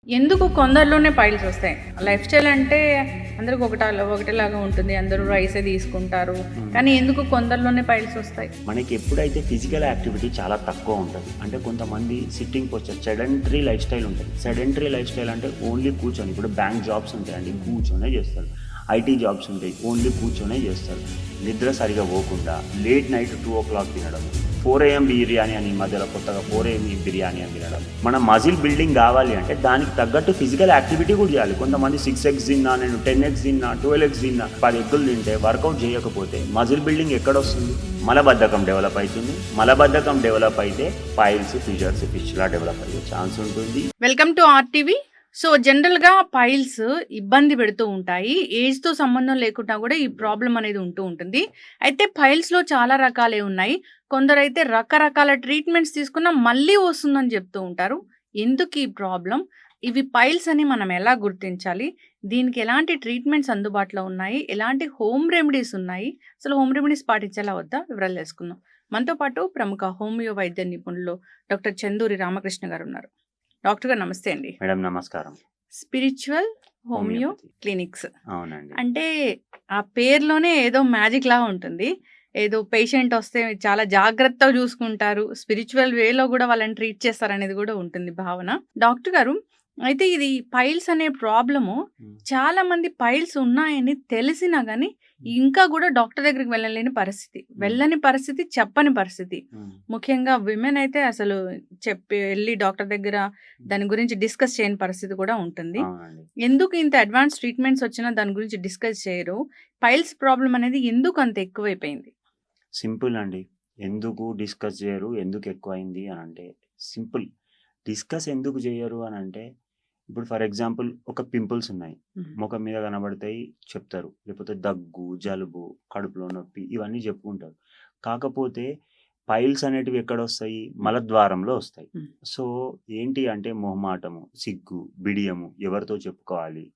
ఎందుకు కొందరిలోనే పైల్స్ వస్తాయి? Life style అంటే అందరికి ఒకటేలాగా ఉంటుంది. అందరూ రైసే తీసుకుంటారు. కానీ ఎందుకు కొందరిలోనే పైల్స్ వస్తాయి? మనకి ఎప్పుడైతే ఫిజికల్ యాక్టివిటీ చాలా తక్కువ ఉంటుంది, అంటే కొంతమంది sitting posture, sedentary life style ఉంటుంది. సెడెంటరీ లైఫ్ స్టైల్ అంటే ఓన్లీ కూర్చొని, ఇప్పుడు బ్యాంక్ జాబ్స్ ఉంటాయండి, కూర్చొనే చేస్తారు. ఐటీ జాబ్స్ ఉంటాయి, ఓన్లీ కూర్చొనే చేస్తారు. నిద్ర సరిగా పోకుండా లేట్ నైట్ 2 o'clock తినడం, 4 AM బిర్యానీ అని, మధ్యలో కొత్తగా 4 AM బిర్యానీ అని తినడం. మన మజిల్ బిల్డింగ్ కావాలి అంటే దానికి తగ్గట్టు ఫిజికల్ యాక్టివిటీ కూడా చేయాలి. కొంతమంది 6 eggs తిన్నా, నేను 10 eggs తిన్నా, 12 eggs తిన్నా, 10 ఎగ్గులు తింటే వర్కౌట్ చేయకపోతే మజిల్ బిల్డింగ్ ఎక్కడొస్తుంది? మలబద్ధకం డెవలప్ అవుతుంది. మలబద్ధకం డెవలప్ అయితే పైల్స్, ఫిషర్స్, ఫిష్లా డెవలప్ అయ్యే ఛాన్స్ ఉంటుంది. Welcome to RTV. సో జనరల్గా పైల్స్ ఇబ్బంది పెడుతూ ఉంటాయి. ఏజ్తో సంబంధం లేకుండా కూడా ఈ ప్రాబ్లం అనేది ఉంటూ ఉంటుంది. అయితే పైల్స్లో చాలా రకాలే ఉన్నాయి. కొందరైతే రకరకాల ట్రీట్మెంట్స్ తీసుకున్నా మళ్ళీ వస్తుందని చెప్తూ ఉంటారు. ఎందుకు ఈ ప్రాబ్లం? ఇవి పైల్స్ అని మనం ఎలా గుర్తించాలి? దీనికి ఎలాంటి ట్రీట్మెంట్స్ అందుబాటులో ఉన్నాయి? ఎలాంటి హోమ్ రెమెడీస్ ఉన్నాయి? అసలు హోమ్ రెమెడీస్ పాటించాలా వద్దా? వివరాలు తెలుసుకుందాం. మనతో పాటు ప్రముఖ హోమియో వైద్య నిపుణులు డాక్టర్ చందూరి రామకృష్ణ గారు ఉన్నారు. డాక్టర్ గారు నమస్తే అండి. మేడం నమస్కారం. స్పిరిచువల్ హోమియో క్లినిక్స్ అవునండి. అంటే ఆ పేరులోనే ఏదో మ్యాజిక్ లాగా ఉంటుంది. ఏదో పేషెంట్ వస్తే చాలా జాగ్రత్తగా చూసుకుంటారు, స్పిరిచువల్ వేలో కూడా వాళ్ళని ట్రీట్ చేస్తారనేది కూడా ఉంటుంది భావన. డాక్టర్ గారు, అయితే ఇది పైల్స్ అనే ప్రాబ్లము చాలా మంది పైల్స్ ఉన్నాయని తెలిసినా కానీ ఇంకా కూడా డాక్టర్ దగ్గరికి వెళ్ళని పరిస్థితి, చెప్పని పరిస్థితి. ముఖ్యంగా విమెన్ అయితే అసలు వెళ్ళి డాక్టర్ దగ్గర దాని గురించి డిస్కస్ చేయని పరిస్థితి కూడా ఉంటుంది. అవునండి. ఎందుకు ఇంత అడ్వాన్స్ ట్రీట్మెంట్స్ వచ్చినా దాని గురించి డిస్కస్ చేయరు? పైల్స్ ప్రాబ్లం అనేది ఎందుకు అంత ఎక్కువైపోయింది? సింపుల్ అండి. ఎందుకు డిస్కస్ చేయరు, ఎందుకు ఎక్కువైంది అని అంటే సింపుల్. డిస్కస్ ఎందుకు చేయరు అని అంటే, ఇప్పుడు ఫర్ ఎగ్జాంపుల్ ఒక పింపుల్స్ ఉన్నాయి, ముఖం మీద కనబడతాయి, చెప్తారు. లేకపోతే దగ్గు, జలుబు, కడుపులో నొప్పి, ఇవన్నీ చెప్పుకుంటారు. కాకపోతే పైల్స్ అనేటివి ఎక్కడొస్తాయి? మలద్వారంలో వస్తాయి. సో ఏంటి అంటే మొహమాటము, సిగ్గు, బిడియము, ఎవరితో చెప్పుకోవాలి.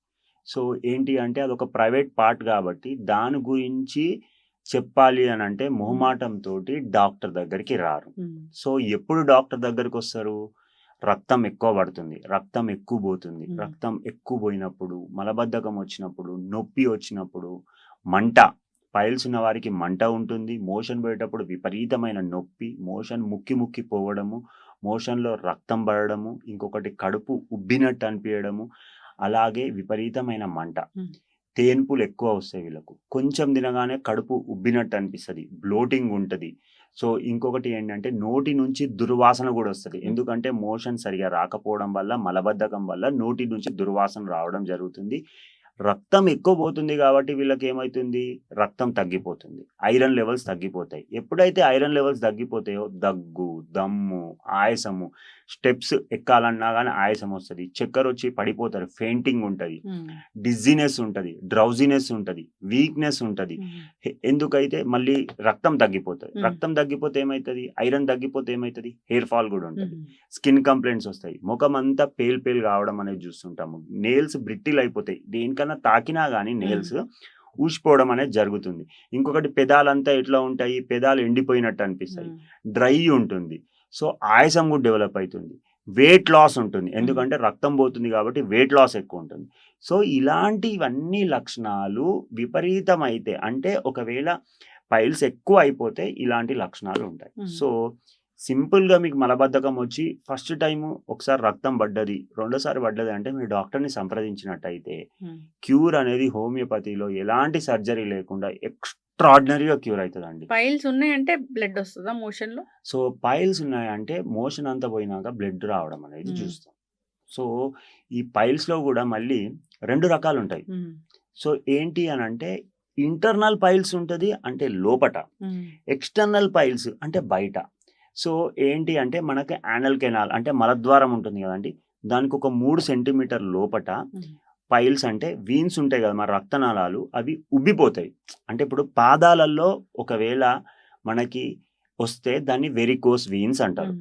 సో ఏంటి అంటే అదొక ప్రైవేట్ పార్ట్ కాబట్టి దాని గురించి చెప్పాలి అని అంటే మొహమాటంతో డాక్టర్ దగ్గరికి రారు. సో ఎప్పుడు డాక్టర్ దగ్గరికి వస్తారు? రక్తం ఎక్కువ పడుతుంది, రక్తం ఎక్కువ పోతుంది. రక్తం ఎక్కువ పోయినప్పుడు, మలబద్ధకం వచ్చినప్పుడు, నొప్పి వచ్చినప్పుడు, మంట, పైల్స్ ఉన్న వారికి మంట ఉంటుంది. మోషన్ పోయేటప్పుడు విపరీతమైన నొప్పి, మోషన్ ముక్కి పోవడము, మోషన్లో రక్తం పడడము, ఇంకొకటి కడుపు ఉబ్బినట్టు అనిపించడము, అలాగే విపరీతమైన మంట. తేన్పులు ఎక్కువ వస్తాయి వీళ్ళకు. కొంచెం తినగానే కడుపు ఉబ్బినట్టు అనిపిస్తుంది, బ్లోటింగ్ ఉంటుంది. సో ఇంకొకటి ఏంటంటే నోటి నుంచి దుర్వాసన కూడా వస్తుంది. ఎందుకంటే మోషన్ సరిగా రాకపోవడం వల్ల, మలబద్ధకం వల్ల నోటి నుంచి దుర్వాసన రావడం జరుగుతుంది. రక్తం ఎక్కువ పోతుంది కాబట్టి వీళ్ళకి ఏమవుతుంది? రక్తం తగ్గిపోతుంది, ఐరన్ లెవెల్స్ తగ్గిపోతాయి. ఎప్పుడైతే ఐరన్ లెవెల్స్ తగ్గిపోతాయో దగ్గు, దమ్ము, ఆయాసము, స్టెప్స్ ఎక్కాలన్నా కానీ ఆయాసం వస్తుంది, చక్కెర వచ్చి పడిపోతారు, ఫెయింటింగ్ ఉంటుంది, డిజ్జినెస్ ఉంటుంది, డ్రౌజినెస్ ఉంటుంది, వీక్నెస్ ఉంటుంది. ఎందుకైతే మళ్ళీ రక్తం తగ్గిపోతుంది. రక్తం తగ్గిపోతే ఏమవుతుంది? ఐరన్ తగ్గిపోతే ఏమవుతుంది? హెయిర్ ఫాల్ కూడా ఉంటుంది, స్కిన్ కంప్లైంట్స్ వస్తాయి, ముఖం అంతా పేల్ కావడం అనేది చూస్తుంటాము, నెయిల్స్ బ్రిటిల్ అయిపోతాయి, దేనికన్నా తాకినా కానీ నెయిల్స్ ఊసిపోవడం అనేది జరుగుతుంది. ఇంకొకటి పెదాలంతా ఎట్లా ఉంటాయి? పెదాలు ఎండిపోయినట్టు అనిపిస్తాయి, డ్రై ఉంటుంది. సో ఆయాసం కూడా డెవలప్ అవుతుంది, వెయిట్ లాస్ ఉంటుంది, ఎందుకంటే రక్తం పోతుంది కాబట్టి వెయిట్ లాస్ ఎక్కువ ఉంటుంది. సో ఇలాంటివన్నీ లక్షణాలు విపరీతమైతే, అంటే ఒకవేళ పైల్స్ ఎక్కువ అయిపోతే ఇలాంటి లక్షణాలు ఉంటాయి. సో సింపుల్గా మీకు మలబద్ధకం వచ్చి ఫస్ట్ టైము ఒకసారి రక్తం పడ్డది, రెండోసారి పడ్డది అంటే మీరు డాక్టర్ని సంప్రదించినట్టయితే క్యూర్ అనేది హోమియోపతిలో ఎలాంటి సర్జరీ లేకుండా ఎక్స్ట్రాడినరీగా క్యూర్ అవుతుందండి. పైల్స్ ఉన్నాయంటే బ్లడ్ వస్తుందా మోషన్ లో? సో పైల్స్ ఉన్నాయంటే మోషన్ అంతా పోయినాక బ్లడ్ రావడం అనేది చూస్తాం. సో ఈ పైల్స్ లో కూడా మళ్ళీ 2 రకాలు ఉంటాయి. సో ఏంటి అని అంటే ఇంటర్నల్ పైల్స్ ఉంటుంది, అంటే లోపట. ఎక్స్టర్నల్ పైల్స్ అంటే బయట. సో ఏంటి అంటే మనకి యానల్ కెనాల్ అంటే మలద్వారం ఉంటుంది కదండి, దానికి ఒక 3 సెంటీమీటర్ లోపట పైల్స్ అంటే వీన్స్ ఉంటాయి కదా, మన రక్తనాళాలు, అవి ఉబ్బిపోతాయి. అంటే ఇప్పుడు పాదాలలో ఒకవేళ మనకి వస్తే దాన్ని వెరికోస్ వీన్స్ అంటారు.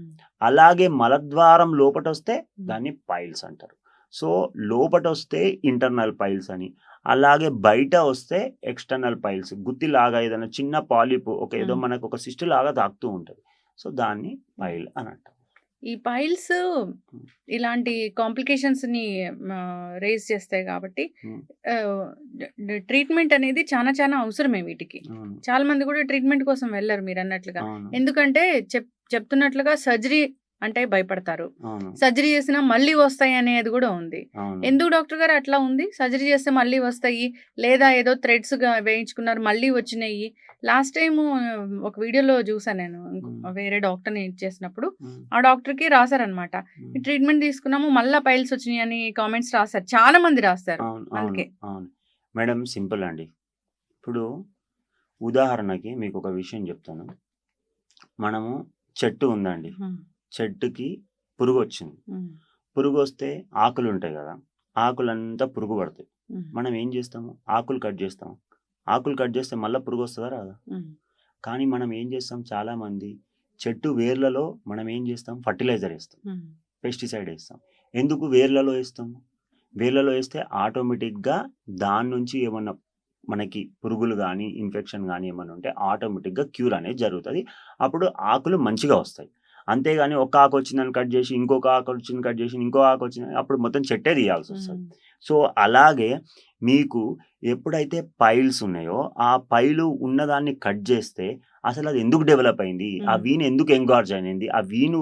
అలాగే మలద్వారం లోపట వస్తే దాన్ని పైల్స్ అంటారు. సో లోపట వస్తే ఇంటర్నల్ పైల్స్ అని, అలాగే బయట వస్తే ఎక్స్టర్నల్ పైల్స్. గుత్తిలాగా ఏదైనా చిన్న పాలిప్, ఒక ఏదో మనకు ఒక సిస్ట్ లాగా తాకుతూ ఉంటుంది, సో దాన్ని పైల్ అని అంటారు. ఈ పైల్స్ ఇలాంటి కాంప్లికేషన్స్‌ని రైజ్ చేస్తాయి కాబట్టి హ్మ్. ట్రీట్మెంట్ అనేది చానా అవసరమే వీటికి. అవును. చాలా మంది కూడా ట్రీట్మెంట్ కోసం వెళ్లరు మీరన్నట్లుగా. అవును. ఎందుకంటే చెప్తున్నట్లుగా సర్జరీ అంటే భయపడతారు. అవును. సర్జరీ చేసినా మళ్ళీ వస్తాయి అనేది కూడా ఉంది. అవును. ఎందుకు డాక్టర్ గారు అట్లా ఉంది? సర్జరీ చేస్తే మళ్ళీ వస్తాయి. లేదా ఏదో థ్రెడ్స్‌గా వేయించుకున్నారు మళ్ళీ వచ్చినాయి. లాస్ట్ టైము ఒక వీడియోలో చూసాను నేను. హ్మ్. వేరే డాక్టర్‌ని చేసినప్పుడు హ్మ్. ఆ డాక్టర్‌కి రాసారనమాట. ఈ హ్మ్. ట్రీట్మెంట్ తీసుకున్నాము మళ్ళా పైల్స్ వచ్చినాయి అని కామెంట్స్ రాసారు. చాలా మంది రాస్తారు. అవును. అవును. అందుకే. అవును. మేడం సింపుల్ అండి. ఇప్పుడు ఉదాహరణకి మీకొక విషయం చెప్తాను. మనము చెట్టు ఉందండి. హ్మ్. చెట్టుకి పురుగొచ్చింది. హ్మ్. పురుగొస్తే ఆకులుంటాయి గదా! ఆకులంతా పురుగు పడతాయి. హ్మ్. మనం ఏం జేస్తాము? ఆకులు కట్ జేస్తాం. ఆకులు కట్ జేస్తే మళ్ళా పురుగొస్తదా? రాదా? హ్మ్. కానీ మనం ఏం జేస్తాం చాలామంది చెట్టు వేర్లలో మనం ఏం జేస్తాం? ఫర్టిలైజర్ ఏస్తాం. హ్మ్. పెస్టిసైడ్ ఏస్తాం. ఎందుకు వేర్లలో ఏస్తాము? వేర్లలో ఏస్తే ఆటోమేటిక్‌గా దాని నుంచి ఏమన్నా మనకి పురుగులు గానీ, ఇన్ఫెక్షన్ గానీ ఏమన్నా ఉంటే ఆటోమేటిక్‌గా క్యూర్ అనేది జరుగుతది. అప్పుడు ఆకులు మంచిగా వస్తాయి. అంతేగాని ఒక ఆకొచ్చిందని కట్ జేసి, ఇంకొక ఆకొచ్చింది కట్ జేసి, ఇంకో ఆకొచ్చిందని అప్పుడు మొత్తం చెట్టే తీయాల్సొస్తది. హ్మ్. సో, అలాగే మీకు ఎప్పుడైతే పైల్స్ ఉన్నాయో, ఆ పైలు ఉన్నదాన్ని కట్ జేస్తే అసలది ఎందుకు డెవలప్ అయింది? ఆ హ్మ్. వీన్ ఎందుకు ఎంగార్జ్ అయింది? ఆ వీను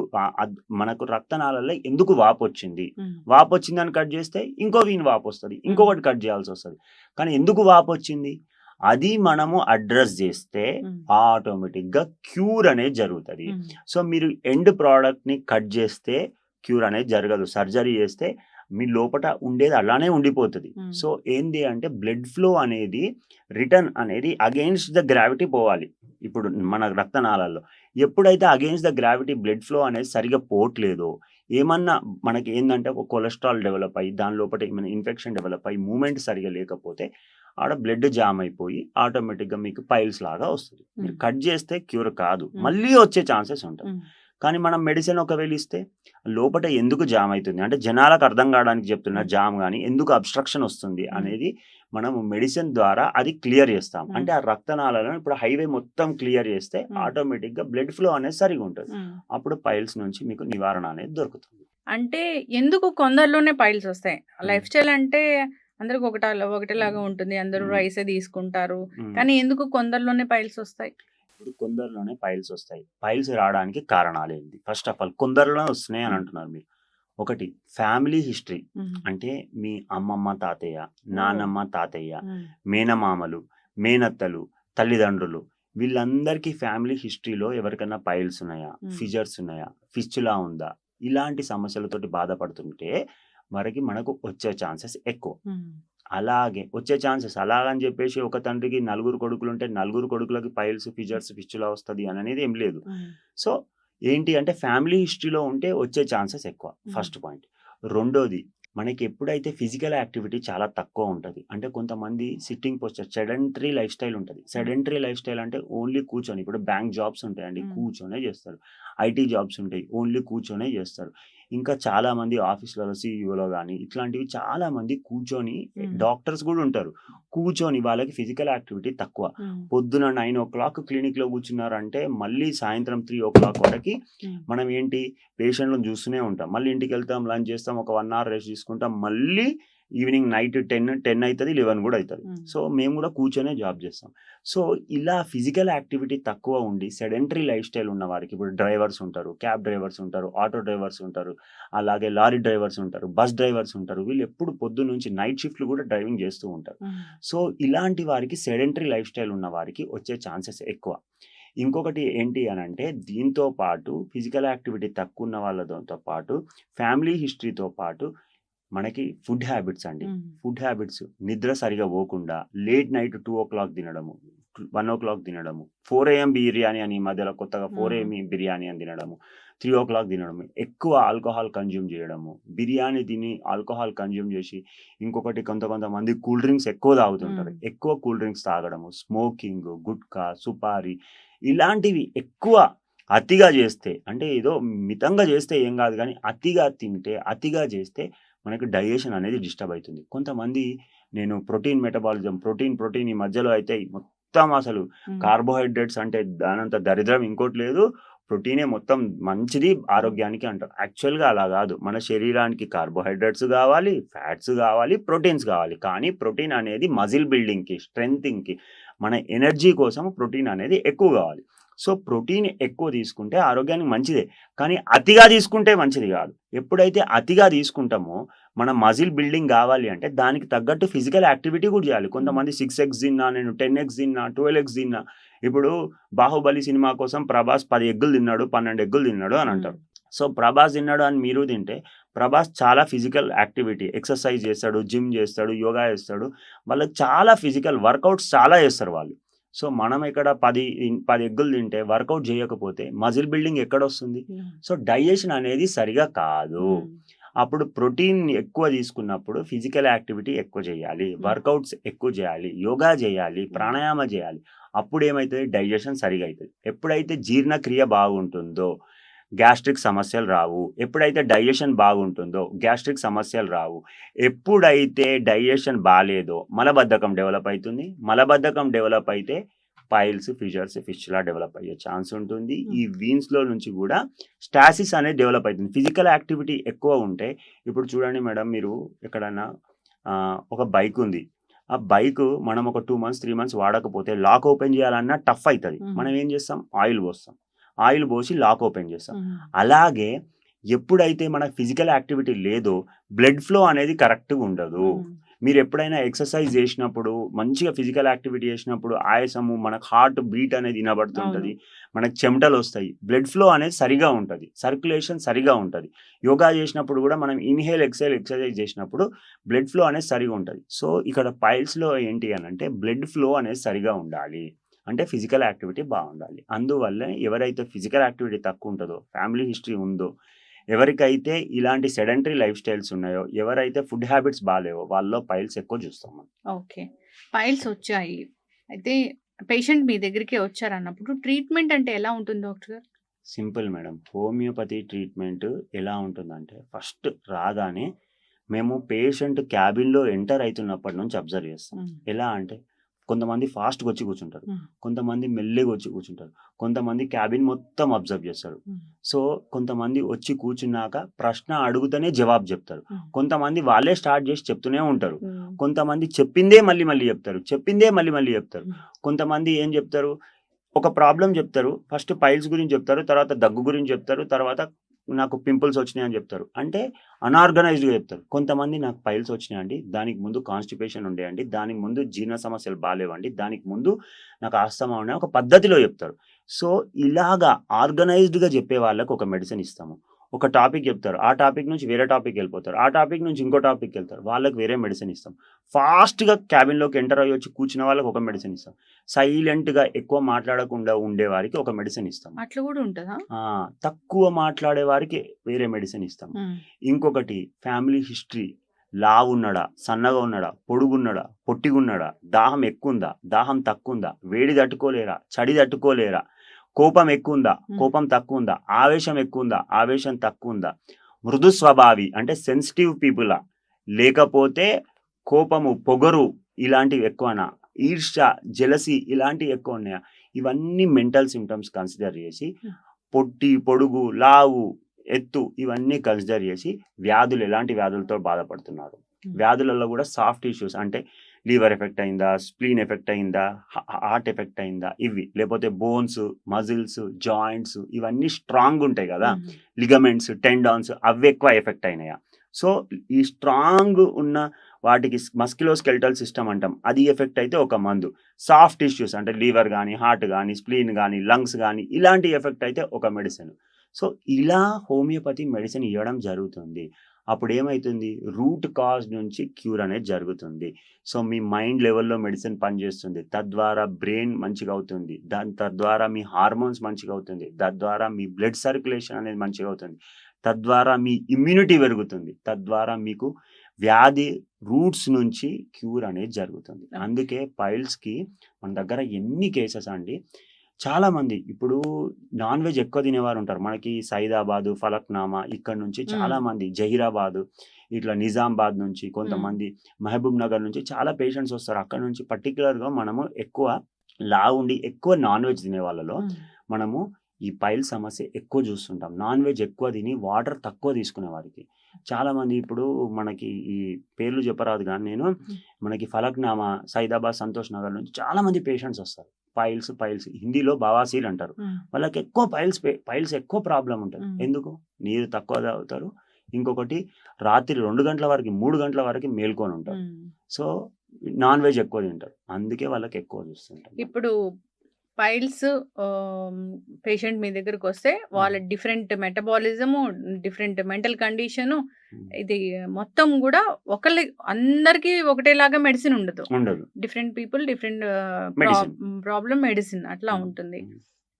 మనకు రక్తనాళాల్లో ఎందుకు వాపొచ్చింది? హ్మ్. వాపొచ్చిందని కట్ జేస్తే ఇంకో వీన్ వాపొస్తది. హ్మ్. ఇంకొకటి కట్ జేయాల్సొస్తది. కానీ ఎందుకు వాపొచ్చింది? అది మనము అడ్రెస్ జేస్తే హ్మ్. ఆటోమేటిక్‌గా క్యూర్ అనేది జరుగుతది. హ్మ్. సో, మీరు ఎండ్ ప్రొడక్ట్‌ని కట్ జేస్తే క్యూర్ అనేది జరగదు. సర్జరీ జేస్తే మీ లోపట ఉండేది అలానే ఉండిపోతది. హ్మ్. సో, ఏంది అంటే బ్లడ్ ఫ్లో అనేది రిటర్న్ అనేది అగెయిన్స్ట్ ద గ్రావిటీ పోవాలి. ఇప్పుడు మన రక్తనాళాల్లో. ఎప్పుడైతే against the gravity blood flow అనేది సరిగ్గా పోవట్లేదో, ఏమన్నా మనకి ఏందంటే ఒక కొలెస్ట్రాల్ డెవలప్ అయ్యి, దాని లోపట ఏమైనా ఇన్ఫెక్షన్ డెవలప్ అయ్యి, మూవ్‌మెంట్ సరిగ్గా లేకపోతే ఆడ బ్లడ్ జామ్ అయిపోయి ఆటోమేటిక్‌గా మీకు పైల్స్ లాగా వస్తది. మీరు హ్మ్. కట్ జేస్తే క్యూర్ కాదు. హ్మ్. మళ్ళీ వచ్చే ఛాన్సెస్ ఉంటది. హ్మ్. కానీ మనం మెడిసిన్ ఒకవేళ ఇస్తే లోపట ఎందుకు జామ్ అయితుంది? అంటే జనాలకు అర్థం కావడానికి చెప్తున్నా హ్మ్. జామ్ గాని, ఎందుకు అబ్‌స్ట్రక్షన్ వస్తుంది హ్మ్. అనేది మనము మెడిసిన్ ద్వారా అది క్లియర్ చేస్తాం. హ్మ్. అంటే ఆ రక్తనాళాలను ఇప్పుడు హైవే మొత్తం క్లియర్ చేస్తే హ్మ్. ఆటోమేటిక్‌గా బ్లడ్ ఫ్లో అనేది సరిగ్గా ఉంటది. హ్మ్. అప్పుడు పైల్స్ నుంచి మీకు నివారణ అనేది దొరుకుతుంది. అంటే ఎందుకు కొందరిలోనే పైల్స్ వస్తాయి? హ్మ్. లైఫ్ స్టైల్ అంటే అందరికి ఒకటేలాగా హ్మ్. ఉంటుంది. అందరూ హ్మ్. రైసే తీసుకుంటారు. హ్మ్. కానీ ఎందుకు కొందరిలోనే పైల్స్ వస్తాయి? ఇప్పుడు కొందరిలోనే పైల్స్ వస్తాయి. పైల్స్ రావడానికి కారణాలేంటి? ఫస్ట్ ఆఫ్ ఆల్ కొందరిలోనే వస్తున్నాయి అని హ్మ్. అంటున్నారు మీరు. ఒకటి ఫ్యామిలీ హిస్టరీ. హ్మ్. అంటే మీ అమ్మమ్మ, తాతయ్య, ఓహ్! నానమ్మ, తాతయ్య, హ్మ్. మేనమామలు, మేనత్తలు, తల్లిదండ్రులు వీళ్ళందరికీ ఫ్యామిలీ హిస్టరీలో ఎవరికైనా పైల్స్ ఉన్నాయా? హ్మ్. ఫిషర్స్ ఉన్నాయా? ఫిస్టులా ఉందా? ఇలాంటి సమస్యలతోటి బాధపడుతుంటే మనకు వచ్చే ఛాన్సెస్ ఎక్కువ. హ్మ్. అలాగే వచ్చే ఛాన్సెస్ అలాగని జెప్పేసి ఒక తండ్రికి నలుగురు కొడుకులుంటే, నలుగురు కొడుకులకి పైల్స్, ఫిషర్స్, ఫిస్టులా వస్తది అననేది ఏం లేదు. హ్మ్. సో, ఏంటి అంటే ఫ్యామిలీ హిస్టరీలో ఉంటే వచ్చే ఛాన్సెస్ ఎక్కువ. హ్మ్. First point. రెండోది మనకెప్పుడైతే ఫిజికల్ యాక్టివిటీ చాలా తక్కువ ఉంటది. అంటే కొంతమంది sitting posture sedentary life style ఉంటది. హ్మ్. సెడెంటరీ లైఫ్ స్టైల్ అంటే ఓన్లీ కూర్చొని ఇప్పుడు బ్యాంక్ జాబ్స్ ఉంటాయండి. హ్మ్. కూర్చొనే జేస్తారు. ఐటీ జాబ్స్ ఉంటాయి. ఓన్లీ కూర్చొనే జేస్తారు. ఇంకా చాలామంది ఆఫీస్‌లలో సీఈఓలో గాని ఇట్లాంటివి చాలామంది కూర్చొని హ్మ్. డాక్టర్స్ గూడా ఉంటారు. కూర్చొని వాళ్ళకి ఫిజికల్ యాక్టివిటీ తక్కువ. హ్మ్. పొద్దున 9:00 క్లినిక్‌లో కూర్చున్నారంటే మళ్ళీ సాయంత్రం 3:00 వరకి హ్మ్. మనం ఏంటి పేషెంట్‌లను చూస్తూనే ఉంటాం. మళ్ళీ ఇంటికెళ్తాం, లంచ్ చేస్తాం, ఒక 1 అవర్ రెస్ట్ తీసుకుంటాం. మళ్ళీ ఈవినింగ్ నైట్ 10 అయితది, 11 గూడా అయితది. హ్మ్. సో, మేము గూడా కూర్చొనే జాబ్ చేస్తాం. సో, ఇలా ఫిజికల్ యాక్టివిటీ తక్కువ ఉండి సెడెంటరీ లైఫ్ స్టైల్ ఉన్న వారికి ఇప్పుడు డ్రైవర్స్ ఉంటారు, క్యాబ్ డ్రైవర్స్ ఉంటారు, ఆటో డ్రైవర్స్ ఉంటారు, అలాగే లారీ డ్రైవర్స్ ఉంటారు, బస్ డ్రైవర్స్ ఉంటారు. వీళ్ళెప్పుడు పొద్దున్నుంచి నైట్ షిఫ్ట్‌లు గూడా డ్రైవింగ్ చేస్తూ ఉంటారు. హ్మ్. సో, ఇలాంటి వారికి సెడెంటరీ లైఫ్ స్టైల్ ఉన్న వారికి వచ్చే ఛాన్సెస్ ఎక్కువ. ఇంకొకటి ఏంటి అనంటే దీంతో పాటు ఫిజికల్ యాక్టివిటీ తక్కువున్న వాళ్ళతో పాటు ఫ్యామిలీ హిస్టరీతో పాటు మనకి ఫుడ్ హ్యాబిట్స్ అండి. హ్మ్. ఫుడ్ హ్యాబిట్స్ నిద్ర సరిగ్గా పోకుండా లేట్ నైట్ 2:00 తినడము, 1:00 తినడము, 4 AM బిర్యానీ అని ఈ మధ్యలో కొత్తగా 4 AM హ్మ్. బిర్యానీ అని తినడము, 3:00 తినడము, ఎక్కువ ఆల్కహాల్ కన్జ్యూమ్ చేయడము, బిర్యానీ తిని ఆల్కహాల్ కన్జ్యూమ్ చేసి ఇంకొకటి కొంతమంది కూల్ డ్రింక్స్ ఎక్కువ తాగుతుంటారు. హ్మ్. ఎక్కువ కూల్ డ్రింక్స్ తాగడము, స్మోకింగ్, గుట్కా, సుపారీ ఇలాంటివి ఎక్కువ అతిగా చేస్తే అంటే ఏదో మితంగా చేస్తే ఏం కాదు గానీ అతిగా తింటే, అతిగా చేస్తే మనకు డైజెషన్ అనేది డిస్టర్బ్ అయితుంది. కొంతమంది నేను ప్రోటీన్ మెటబాలిజం ప్రోటీన్ ఈ మధ్యలో అయితే మొత్తం అసలు హ్మ్. కార్బోహైడ్రేట్స్ అంటే దానంత దరిద్రం ఇంకోటి లేదు. ప్రోటీనే మొత్తం మంచిది ఆరోగ్యానికి అంటారు. యాక్చువల్‌గా అలా గాదు. మన శరీరానికి కార్బోహైడ్రేట్స్ గావాలి, ఫ్యాట్స్ గావాలి, ప్రోటీన్స్ గావాలి. కానీ ప్రోటీన్ అనేది మజిల్ బిల్డింగ్‌కి, స్ట్రెంథింగ్‌కి, మన ఎనర్జీ కోసం ప్రోటీన్ అనేది ఎక్కువ గావాలి. సో, ప్రోటీన్ ఎక్కువ తీసుకుంటే ఆరోగ్యానికి మంచిదే. కానీ అతిగా తీసుకుంటే మంచిది గాదు. ఎప్పుడైతే అతిగా తీసుకుంటామో మన మజిల్ బిల్డింగ్ గావాలి అంటే దానికి తగ్గట్టు ఫిజికల్ యాక్టివిటీ కూడా చేయాలి. కొంతమంది 6x తిన్నా, నేను 10x తిన్నా, 12x తిన్నా. ఇప్పుడు 'బాహుబలి' సినిమా కోసం 'ప్రభాస్' 10 ఎగ్గులు తిన్నాడు, 12 ఎగ్గులు తిన్నాడు అని అంటారు. సో, 'ప్రభాస్' తిన్నాడు అని మీరు తింటే 'ప్రభాస్' చాలా ఫిజికల్ యాక్టివిటీ ఎక్సర్సైజ్ చేస్తాడు, జిమ్ చేస్తాడు, యోగా చేస్తాడు. వాళ్ళకి చాలా ఫిజికల్ వర్కౌట్స్ చాలా చేస్తారు వాళ్ళు. సో, మనం ఇక్కడ 10 ఎగ్గులు తింటే వర్కౌట్ చేయకపోతే మజిల్ బిల్డింగ్ ఎక్కడొస్తుంది? సో, డైజెషన్ అనేది సరిగా కాదు. అప్పుడు ప్రోటీన్ ఎక్కువ తీసుకున్నప్పుడు ఫిజికల్ యాక్టివిటీ ఎక్కువ చేయాలి, వర్కౌట్స్ ఎక్కువ చేయాలి, యోగా చేయాలి, ప్రాణాయామ చేయాలి. అప్పుడు ఏమైతది? డైజెషన్ సరిగా అయితది. ఎప్పుడైతే జీర్ణక్రియ బాగుంటుందో గ్యాస్ట్రిక్ సమస్యలు రావు. ఎప్పుడైతే డైజెషన్ బాగుంటుందో గ్యాస్ట్రిక్ సమస్యలు రావు. ఎప్పుడైతే డైజెషన్ బాలేదో మలబద్ధకం డెవలప్ అయితుంది. మలబద్ధకం డెవలప్ అయితే పైల్స్, ఫిషర్స్, ఫిస్టులా డెవలప్ అయ్యే ఛాన్స్ ఉంటుంది. ఈ వీన్స్‌లో నుంచి కూడా స్టాసిస్ అనేది డెవలప్ అయితుంది. ఫిజికల్ యాక్టివిటీ ఎక్కువ ఉంటే ఇప్పుడు చూడండి మేడం, మీరు ఎక్కడన్నా ఒక బైక్ ఉంది. ఆ బైక్ మనం ఒక 2 మంత్స్, 3 మంత్స్ వాడకపోతే లాక్ ఓపెన్ చేయాలన్నా టఫ్ అయితది. మనం ఏం చేస్తాం? ఆయిల్ పోస్తాం. ఆయిల్ పోసి లాక్ ఓపెన్ చేస్తాం. అలాగే ఎప్పుడైతే మనకు ఫిజికల్ యాక్టివిటీ లేదో బ్లడ్ ఫ్లో అనేది కరెక్ట్‌గా ఉండదు. మీరు ఎప్పుడైనా ఎక్సర్సైజ్ చేసినప్పుడు, మంచిగా ఫిజికల్ యాక్టివిటీ చేసినప్పుడు ఆయాసము, మనకు హార్ట్ బీట్ అనేది వినబడుతుంటది. మనకు చెమటలొస్తాయి. బ్లడ్ ఫ్లో అనేది సరిగా ఉంటది. సర్క్యులేషన్ సరిగా ఉంటది. యోగా చేసినప్పుడు కూడా మనం ఇన్‌హేల్, ఎక్స్‌హేల్ ఎక్సర్సైజ్ చేసినప్పుడు బ్లడ్ ఫ్లో అనేది సరిగా ఉంటది. సో, ఇక్కడ పైల్స్‌లో ఏంటి అనంటే బ్లడ్ ఫ్లో అనేది సరిగా ఉండాలి. అంటే ఫిజికల్ యాక్టివిటీ బాగుండాలి. అందువల్లే ఎవరైతే ఫిజికల్ యాక్టివిటీ తక్కువ ఉంటదో, ఫ్యామిలీ హిస్టరీ ఉందో, ఎవరికైతే ఇలాంటి సెడెంటరీ లైఫ్ స్టైల్స్ ఉన్నాయో, ఎవరైతే ఫుడ్ హ్యాబిట్స్ బాలేవో వాళ్ళలో పైల్స్ ఎక్కువ చూస్తాం మనం. ఓకే. పైల్స్ వచ్చాయి. అయితే పేషెంట్ మీ దగ్గరికే వచ్చారన్నప్పుడు ట్రీట్మెంట్ అంటే ఎలా ఉంటుంది డాక్టర్ గారు? Simple madam. హోమియోపతి ట్రీట్మెంట్ ఎలా ఉంటుందంటే ఫస్ట్ రాగానే మేము పేషెంట్ క్యాబిన్‌లో ఎంటర్ అయితున్నప్పటి నుంచి అబ్జర్వ్ చేస్తాం. ఎలా అంటే కొంతమంది ఫాస్ట్‌గా వచ్చి కూర్చుంటారు. కొంతమంది మెల్లిగా వచ్చి కూర్చుంటారు. కొంతమంది క్యాబిన్ మొత్తం అబ్జర్వ్ చేస్తారు. సో, కొంతమంది వచ్చి కూర్చున్నాక ప్రశ్న అడుగుతూనే జవాబు చెప్తారు. కొంతమంది వాళ్ళే స్టార్ట్ చేసి చెప్తూనే ఉంటారు. కొంతమంది చెప్పిందే మళ్ళీ మళ్ళీ చెప్తారు. చెప్పిందే మళ్ళీ మళ్ళీ చెప్తారు. కొంతమంది ఏం చెప్తారు? ఒక ప్రాబ్లమ్ చెప్తారు. ఫస్ట్ పైల్స్ గురించి చెప్తారు. తర్వాత దగ్గు గురించి చెప్తారు. తర్వాత నాకు పింపుల్స్ వచ్చినాయి అని చెప్తారు. అంటే అనార్గనైజ్డ్‌గా చెప్తారు. కొంతమంది నాకు పైల్స్ వచ్చినాయండి. దానికి ముందు కాన్‌స్టిపేషన్ ఉండేయండి. దానికి ముందు జీర్ణ సమస్యలు బాలేవండి. దానికి ముందు నాకు ఆస్తమా ఉండే ఒక పద్ధతిలో చెప్తారు. సో, ఇలాగా ఆర్గనైజ్డ్‌గా చెప్పే వాళ్ళకి ఒక మెడిసిన్ ఇస్తాము. ఒక టాపిక్ చెప్తారు. ఆ టాపిక్ నుంచి వేరే టాపిక్ వెళ్ళిపోతారు. ఆ టాపిక్ నుంచి ఇంకో టాపిక్‌కి వెళ్తారు. వాళ్ళకి వేరే మెడిసిన్ ఇస్తాం. ఫాస్ట్‌గా క్యాబిన్‌లోకి ఎంటర్ అయ్యి వచ్చి కూర్చున్న వాళ్ళకి ఒక మెడిసిన్ ఇస్తాం. సైలెంట్‌గా ఎక్కువ మాట్లాడకుండా ఉండేవారికి ఒక మెడిసిన్ ఇస్తాం. అట్లా కూడా ఉంటదా? తక్కువ మాట్లాడే వారికి వేరే మెడిసిన్ ఇస్తాం. ఇంకొకటి ఫ్యామిలీ హిస్టరీ, లావున్నాడా, సన్నగా ఉన్నాడా, పొడుగున్నాడా, పొట్టిగున్నాడా, దాహం ఎక్కువుందా, దాహం తక్కువుందా, వేడి తట్టుకోలేరా, చలి తట్టుకోలేరా, కోపం ఎక్కువుందా, కోపం తక్కువుందా, ఆవేశం ఎక్కువుందా, ఆవేశం తక్కువుందా, మృదు స్వభావి అంటే సెన్సిటివ్ పీపులా, లేకపోతే కోపము, పొగరు ఇలాంటివి ఎక్కువనా, ఈర్ష్య, జెలసీ ఇలాంటివి ఎక్కువ ఉన్నాయా? ఇవన్నీ మెంటల్ సింప్టమ్స్ కన్సిడర్ చేసి పొట్టి, పొడుగు, లావు, ఎత్తు ఇవన్నీ కన్సిడర్ చేసి వ్యాధులు ఎలాంటి వ్యాధులతో బాధపడుతున్నారు. వ్యాధులలో కూడా సాఫ్ట్ ఇష్యూస్ అంటే లివర్ ఎఫెక్ట్ అయిందా, స్ప్లీన్ ఎఫెక్ట్ అయిందా, హార్ట్ ఎఫెక్ట్ అయిందా, ఇవి లేకపోతే బోన్స్, మజిల్స్, జాయింట్స్ ఇవన్నీ స్ట్రాంగ్ ఉంటాయి కదా, లిగమెంట్స్, టెండాన్స్ అవి ఎక్కువ ఎఫెక్ట్ అయినాయా? సో, ఈ స్ట్రాంగ్ ఉన్న వాటికి మస్క్యులోస్కెలిటల్ సిస్టమ్ అంటాం, అది ఎఫెక్ట్ అయితే ఒక మందు. సాఫ్ట్ ఇష్యూస్ అంటే లివర్ కానీ, హార్ట్ కానీ, స్ప్లీన్ కానీ, లంగ్స్ కానీ ఇలాంటి ఎఫెక్ట్ అయితే ఒక మెడిసిన్. సో, ఇలా హోమియోపతి మెడిసిన్ ఇవ్వడం జరుగుతుంది. అప్పుడు ఏమైతుంది? రూట్ కాజ్ నుంచి క్యూర్ అనేది జరుగుతుంది. సో, మీ మైండ్ లెవెల్‌లో మెడిసిన్ పనిచేస్తుంది. తద్వారా బ్రెయిన్ మంచిగా అవుతుంది. తద్వారా మీ హార్మోన్స్ మంచిగా అవుతుంది. తద్వారా మీ బ్లడ్ సర్క్యులేషన్ అనేది మంచిగా అవుతుంది. తద్వారా మీ ఇమ్యూనిటీ పెరుగుతుంది. తద్వారా మీకు వ్యాధి రూట్స్ నుంచి క్యూర్ అనేది జరుగుతుంది. అందుకే పైల్స్‌కి మన దగ్గర ఎన్ని కేసెస్ అండి, చాలామంది ఇప్పుడు నాన్ వెజ్ ఎక్కువ తినేవారు ఉంటారు. మనకి సైదాబాదు, ఫలక్నామా ఇక్కడ నుంచి చాలామంది, జహీరాబాదు, ఇట్లా నిజామాబాద్ నుంచి కొంతమంది, మహబూబ్ నగర్ నుంచి చాలా పేషెంట్స్ వస్తారు. అక్కడ నుంచి పర్టిక్యులర్‌గా మనము ఎక్కువ లావుండి ఎక్కువ నాన్ వెజ్ తినే వాళ్ళలో మనము ఈ పైల్స్ సమస్య ఎక్కువ చూస్తుంటాం. నాన్ వెజ్ ఎక్కువ తిని వాటర్ తక్కువ తీసుకునే వారికి. చాలామంది ఇప్పుడు మనకి ఈ పేర్లు చెప్పరాదు గానీ నేను మనకి ఫలక్నామా, సైదాబాద్, సంతోష్ నగర్ నుంచి చాలామంది పేషెంట్స్ వస్తారు. పైల్స్ హిందీలో బవాసీర్ అంటారు. వాళ్ళకి ఎక్కువ పైల్స్ ఎక్కువ ప్రాబ్లమ్ ఉంటది. ఎందుకు? నీరు తక్కువ తాగుతారు. ఇంకొకటి రాత్రి 2 గంటల వరకు, 3 గంటల వరకు మేల్కొని ఉంటారు. సో నాన్ వెజ్ ఎక్కువ తింటారు. అందుకే వాళ్ళకి ఎక్కువ చూస్తుంటాం. ఇప్పుడు పైల్స్ పేషెంట్ మీ దగ్గరకు వస్తే వాళ్ళ different metabolism, different mental condition, ఇది మొత్తం కూడా అందరికీ ఒకటేలాగా మెడిసిన్ ఉండదు. Different people different problem medicine అట్లా ఉంటుంది.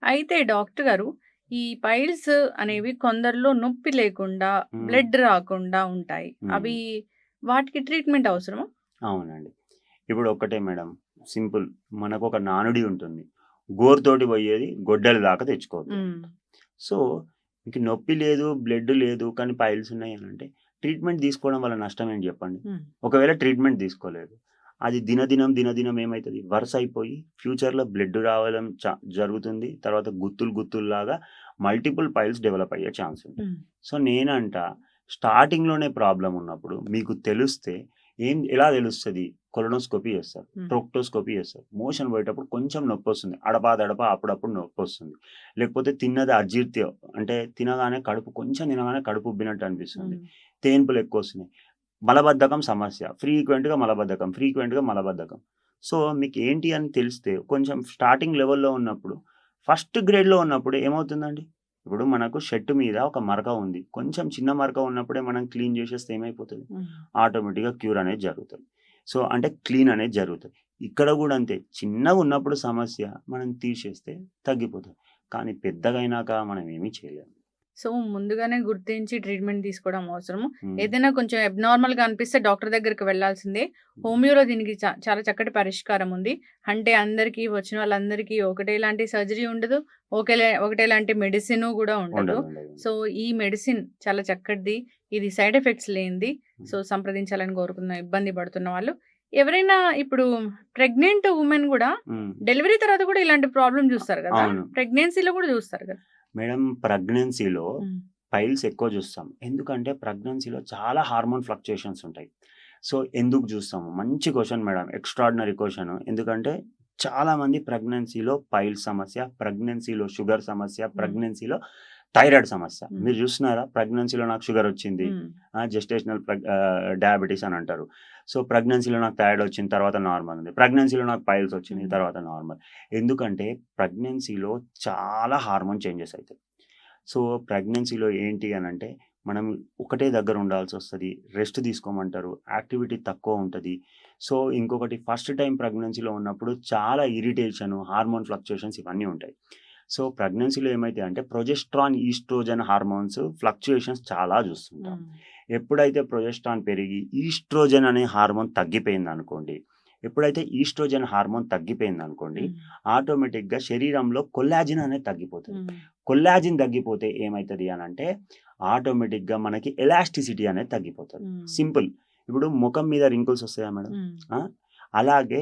అయితే డాక్టర్ గారు, ఈ పైల్స్ అనేవి కొందరిలో నొప్పి లేకుండా బ్లడ్ రాకుండా ఉంటాయి. అవి వాటికి ట్రీట్మెంట్ అవసరమా? అవునండి. ఇప్పుడు ఒక్కటే మేడం, సింపుల్. మనకు ఒక నానుడి ఉంటుంది, గోరుతోటి పోయేది గొడ్డలి దాకా తెచ్చుకోవద్దు. సో మీకు నొప్పి లేదు, బ్లడ్ లేదు, కానీ పైల్స్ ఉన్నాయి అని అంటే ట్రీట్మెంట్ తీసుకోవడం వల్ల నష్టం ఏంటి చెప్పండి? ఒకవేళ ట్రీట్మెంట్ తీసుకోలేదు, అది దినదినం ఏమవుతుంది, వరుస అయిపోయి ఫ్యూచర్లో బ్లడ్ రావడం జరుగుతుంది. తర్వాత గుత్తుల్లాగా మల్టిపుల్ పైల్స్ డెవలప్ అయ్యే ఛాన్స్ ఉంది. సో నేనంట స్టార్టింగ్లోనే ప్రాబ్లం ఉన్నప్పుడు మీకు తెలిస్తే ఎలా తెలుస్తుంది? కొలనోస్కోపీ చేస్తారు, ప్రోక్టోస్కోపీ చేస్తారు. మోషన్ పోయేటప్పుడు కొంచెం నొప్పి వస్తుంది, అడప అప్పుడప్పుడు నొప్పి వస్తుంది. లేకపోతే తిన్నది అజీర్తి, అంటే కొంచెం తినగానే కడుపు ఉబ్బినట్టు అనిపిస్తుంది. తేన్పులు ఎక్కువ వస్తున్నాయి. మలబద్ధకం సమస్య, ఫ్రీక్వెంట్గా మలబద్ధకం. సో మీకు ఏంటి అని తెలిస్తే, కొంచెం స్టార్టింగ్ లెవెల్లో ఉన్నప్పుడు, ఫస్ట్ గ్రేడ్లో ఉన్నప్పుడు ఏమవుతుందండి, ఇప్పుడు మనకు షర్ట్ మీద ఒక మరక ఉంది, కొంచెం చిన్న మరక ఉన్నప్పుడే మనం క్లీన్ చేసేస్తే ఏమైపోతుంది, ఆటోమేటిక్గా క్యూర్ అనేది జరుగుతుంది. సో అంటే క్లీన్ అనేది జరుగుతుంది. ఇక్కడ కూడా అంతే, చిన్నగా ఉన్నప్పుడు సమస్య మనం తీసేస్తే తగ్గిపోతుంది, కానీ పెద్దగా అయినాక మనం ఏమీ చేయలేము. సో ముందుగానే గుర్తించి ట్రీట్మెంట్ తీసుకోవడం అవసరము. ఏదైనా కొంచెం అబ్నార్మల్గా అనిపిస్తే డాక్టర్ దగ్గరికి వెళ్ళాల్సిందే. హోమియోలో దీనికి చాలా చక్కటి పరిష్కారం ఉంది. అంటే అందరికీ వచ్చిన వాళ్ళందరికీ ఒకటేలాంటి సర్జరీ ఉండదు, ఒకటేలాంటి మెడిసిన్ కూడా ఉండదు. సో ఈ మెడిసిన్ చాలా చక్కటిది, ఇది సైడ్ ఎఫెక్ట్స్ లేనిది. సో సంప్రదించాలని కోరుకున్న ఇబ్బంది పడుతున్న వాళ్ళు ఎవరైనా, ఇప్పుడు ప్రెగ్నెంట్ ఉమెన్ కూడా డెలివరీ తర్వాత కూడా ఇలాంటి ప్రాబ్లం చూస్తారు కదా, ప్రెగ్నెన్సీలో కూడా చూస్తారు కదా మేడం. ప్రెగ్నెన్సీలో పైల్స్ ఎక్కువ చూస్తాం, ఎందుకంటే ప్రెగ్నెన్సీలో చాలా హార్మోన్ ఫ్లక్చుయేషన్స్ ఉంటాయి. సో ఎందుకు చూస్తాము? మంచి క్వశ్చన్ మేడం, ఎక్స్ట్రాడినరీ క్వశ్చన్. ఎందుకంటే చాలామంది ప్రెగ్నెన్సీలో పైల్స్ సమస్య, ప్రెగ్నెన్సీలో షుగర్ సమస్య, ప్రెగ్నెన్సీలో థైరాయిడ్ సమస్య. మీరు చూస్తున్నారా, ప్రెగ్నెన్సీలో నాకు షుగర్ వచ్చింది, జెస్టేషనల్ డయాబెటీస్ అని అంటారు. సో ప్రెగ్నెన్సీలో నాకు థైరాయిడ్ వచ్చింది, తర్వాత నార్మల్ ఉంది. ప్రెగ్నెన్సీలో నాకు పైల్స్ వచ్చింది, తర్వాత నార్మల్. ఎందుకంటే ప్రెగ్నెన్సీలో చాలా హార్మోన్ చేంజెస్ అవుతాయి. సో ప్రెగ్నెన్సీలో ఏంటి అని అంటే మనం ఒకటే దగ్గర ఉండాల్సి వస్తుంది, రెస్ట్ తీసుకోమంటారు, యాక్టివిటీ తక్కువ ఉంటుంది. సో ఇంకొకటి, ఫస్ట్ టైం ప్రెగ్నెన్సీలో ఉన్నప్పుడు చాలా ఇరిటేషన్, హార్మోన్ ఫ్లక్చుయేషన్స్ ఇవన్నీ ఉంటాయి. సో ప్రెగ్నెన్సీలో ఏమైతాయి అంటే ప్రొజెస్ట్రాన్, ఈస్ట్రోజన్ హార్మోన్స్ ఫ్లక్చుయేషన్స్ చాలా చూస్తుంటాం. ఎప్పుడైతే ప్రొజెస్ట్రాన్ పెరిగి ఈస్ట్రోజన్ అనే హార్మోన్ తగ్గిపోయింది అనుకోండి, ఆటోమేటిక్గా శరీరంలో కొల్లాజిన్ అనేది తగ్గిపోతుంది. కొల్లాజిన్ తగ్గిపోతే ఏమవుతుంది అని అంటే ఆటోమేటిక్గా మనకి ఎలాస్టిసిటీ అనేది తగ్గిపోతుంది. సింపుల్. ఇప్పుడు ముఖం మీద రింకిల్స్ వస్తాయా మేడం? అలాగే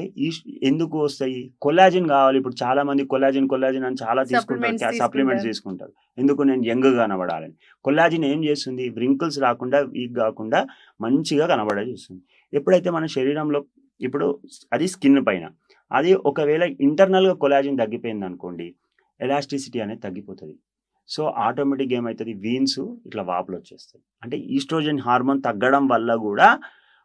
ఎందుకు వస్తాయి? కొల్లాజిన్ కావాలి. ఇప్పుడు చాలా మంది కొల్లాజిన్ అని చాలా తీసుకుంటారు, సప్లిమెంట్స్ తీసుకుంటారు. ఎందుకు? నేను యంగ్ కనబడాలని. కొల్లాజిన్ ఏం చేస్తుంది? రింకిల్స్ రాకుండా, వీక్ కాకుండా మంచిగా కనబడే చూస్తుంది. ఎప్పుడైతే మన శరీరంలో, ఇప్పుడు అది స్కిన్ పైన, అది ఒకవేళ ఇంటర్నల్గా కొల్లాజిన్ తగ్గిపోయింది అనుకోండి, ఎలాస్టిసిటీ అనేది తగ్గిపోతుంది. సో ఆటోమేటిక్గా ఏమవుతుంది, వీన్స్ ఇట్లా వాపులు వచ్చేస్తాయి. అంటే ఈస్ట్రోజన్ హార్మోన్ తగ్గడం వల్ల కూడా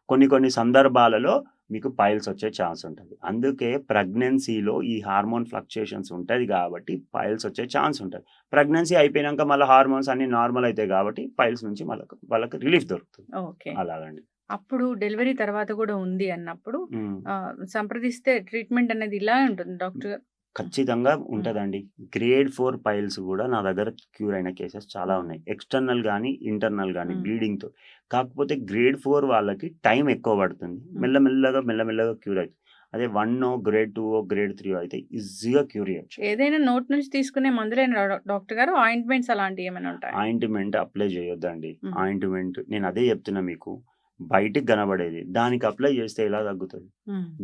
కొన్ని సందర్భాలలో మీకు పైల్స్ వచ్చే ఛాన్స్ ఉంటుంది. అందుకే ప్రెగ్నెన్సీలో ఈ హార్మోన్ ఫ్లక్చుయేషన్స్ ఉంటుంది కాబట్టి పైల్స్ వచ్చే ఛాన్స్ ఉంటుంది. ప్రెగ్నెన్సీ అయిపోయినాక మళ్ళీ హార్మోన్స్ అన్ని నార్మల్ అవుతాయి కాబట్టి పైల్స్ నుంచి వాళ్ళకి రిలీఫ్ దొరుకుతుంది. ఓకే, అలాగండి. అప్పుడు డెలివరీ తర్వాత కూడా ఉంది అన్నప్పుడు సంప్రదిస్తే ట్రీట్మెంట్ అనేది ఇలా ఉంటుంది డాక్టర్ గారు? ఖచ్చితంగా ఉంటుందండి. గ్రేడ్ 4 పైల్స్ కూడా నా దగ్గర క్యూర్ అయిన కేసెస్ చాలా ఉన్నాయి. ఎక్స్టర్నల్ కానీ, ఇంటర్నల్ కానీ బ్లీడింగ్తో. కాకపోతే గ్రేడ్ 4 వాళ్ళకి టైం ఎక్కువ పడుతుంది, మెల్లమెల్లగా క్యూర్ అవుతుంది. అదే 1 గ్రేడ్ 2 గ్రేడ్ 3 అయితే ఈజీగా క్యూర్ చేయొచ్చు. ఏదైనా నోట్ నుంచి తీసుకునే మందులేనా డాక్టర్ గారు? ఆయింట్మెంట్స్ అలాంటివి ఏమైనా ఉంటాయి? ఆయింట్మెంట్ అప్లై చేయొద్దండి. ఆయింట్మెంట్ నేను అదే చెప్తున్నా మీకు, బయటికి కనబడేది దానికి అప్లై చేస్తే ఎలా తగ్గుతుంది,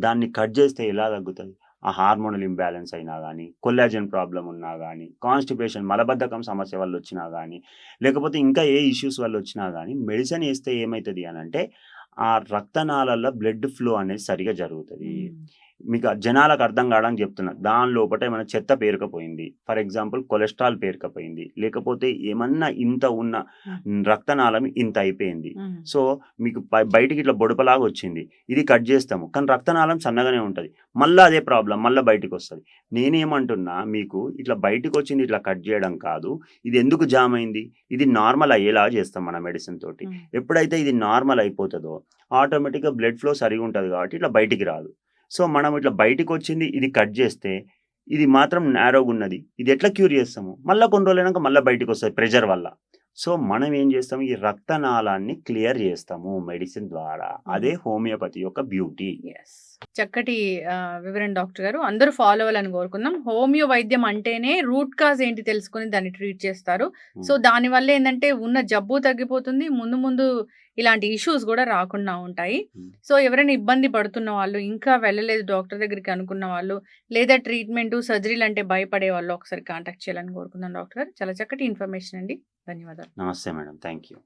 దాన్ని కట్ చేస్తే ఎలా తగ్గుతుంది, ఆ హార్మోనల్ ఇంబ్యాలెన్స్ అయినా గానీ, కొల్లాజెన్ ప్రాబ్లమ్ ఉన్నా గానీ, కాన్‌స్టిపేషన్ మలబద్ధకం సమస్య వల్లొచ్చినా గానీ, లేకపోతే ఇంకా ఏ ఇష్యూస్ వల్లొచ్చినా గానీ, మెడిసిన్ ఏస్తే ఏమైతది అనంటే, ఆ రక్తనాళాల్లో బ్లడ్ ఫ్లో అనేది సరిగ్గా జరుగుతది. హ్మ్. మీకు జనాలకు అర్థం కావడానికి చెప్తున్నా. దాని లోపట ఏమైనా చెత్త పేరుకపోయింది. ఫర్ ఎగ్జాంపుల్ కొలెస్ట్రాల్ పేరుకపోయింది. లేకపోతే ఏమన్నా ఇంత ఉన్న హ్మ్. రక్తనాళం ఇంత అయిపోయింది. హ్మ్. సో, మీకు బయటికి ఇట్లా బొడపలాగా వచ్చింది. ఇది కట్ జేస్తాము. కానీ రక్తనాళం సన్నగానే ఉంటది. మళ్ళా అదే ప్రాబ్లమ్ మళ్ళా బయటికొస్తది. నేనేమంటున్నా మీకు ఇట్లా బయటికొచ్చింది ఇట్లా కట్ జేయడం కాదు. ఇది ఎందుకు జామ్ అయింది? ఇది నార్మల్ అయ్యేలా చేస్తాం మన మెడిసిన్ తోటి. హ్మ్. ఎప్పుడైతే ఇది నార్మల్ అయిపోతదో ఆటోమేటిక్‌గా బ్లడ్ ఫ్లో సరిగుంటది కాబట్టి ఇట్లా బయటికి రాదు. సో, మనం ఇట్లా బయటికొచ్చింది ఇది కట్ జేస్తే, ఇది మాత్రం నారోగున్నది. ఇది ఎట్లా క్యూర్ జేస్తాము? మళ్ళా కొన్ని రోజులైనంక మళ్ళా బయటికొస్తది ప్రెషర్ వల్ల. సో, మనం ఏం జేస్తాము? ఈ రక్తనాళాన్ని క్లియర్ జేస్తాము మెడిసిన్ ద్వారా. అదే హ్మ్. హోమియోపతి యొక్క బ్యూటీ. యెస్. చక్కటి వివరణ డాక్టర్ గారు. అందరూ ఫాలో అవ్వాలని కోరుకుందాం. హోమియో వైద్యం అంటేనే రూట్ కాజ్ ఏంటి తెలుసుకొని దాన్ని ట్రీట్ చేస్తారు. సో, హ్మ్. దానివల్ల ఏందంటే ఉన్న జబ్బు తగ్గిపోతుంది. ముందు ముందు ఇలాంటి ఇష్యూస్ గూడా రాకుండా ఉంటాయి. హ్మ్. సో, ఎవరైనా ఇబ్బంది పడుతున్న వాళ్ళు, ఇంకా వెళ్ళలేదు డాక్టర్ దగ్గరికి అనుకున్న వాళ్ళు, లేదా ట్రీట్‌మెంటు, సర్జరీలంటే భయపడే వాళ్ళు ఒకసారి కాంటాక్ట్ చేయాలని కోరుకుందాం డాక్టర్ గారు. చాలా చక్కటి ఇన్ఫర్మేషన్ అండి. ధన్యవాదాలు. నమస్తే మేడం. Thank you.